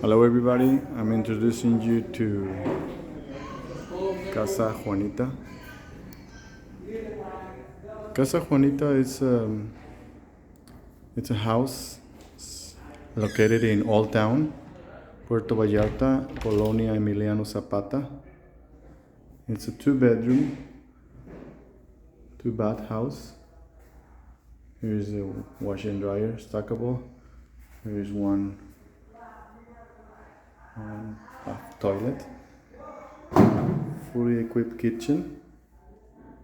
Hello everybody, I'm introducing you to Casa Juanita. Casa Juanita is it's a house located in Old Town, Puerto Vallarta, Colonia Emiliano Zapata. It's a 2-bedroom, 2-bath house. Here's a wash and dryer, stackable. Here's one toilet, fully equipped kitchen,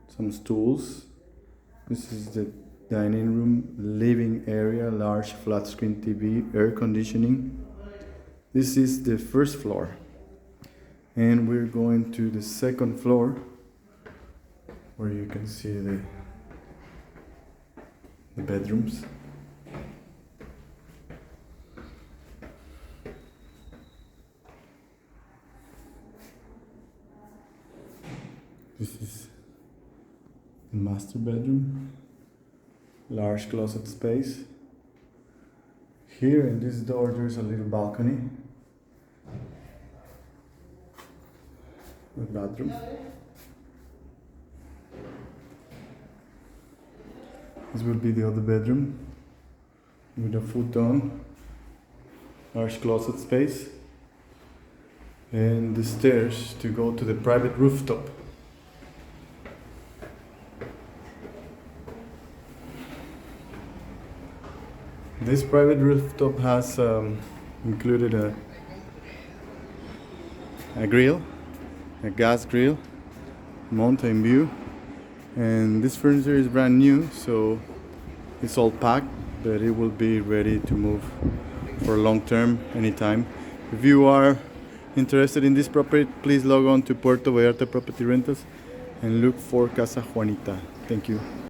some stools. This is the dining room, living area, large flat screen TV, air conditioning. This is the first floor, and we're going to the second floor where you can see the bedrooms. This is the master bedroom, large closet space. Here in this door there's a little balcony, the bathroom. This will be the other bedroom with a futon, large closet space, and the stairs to go to the private rooftop. This private rooftop has included a grill, a gas grill, mountain view, and this furniture is brand new, so it's all packed, but it will be ready to move for long term anytime. If you are interested in this property, please log on to Puerto Vallarta Property Rentals and look for Casa Juanita. Thank you.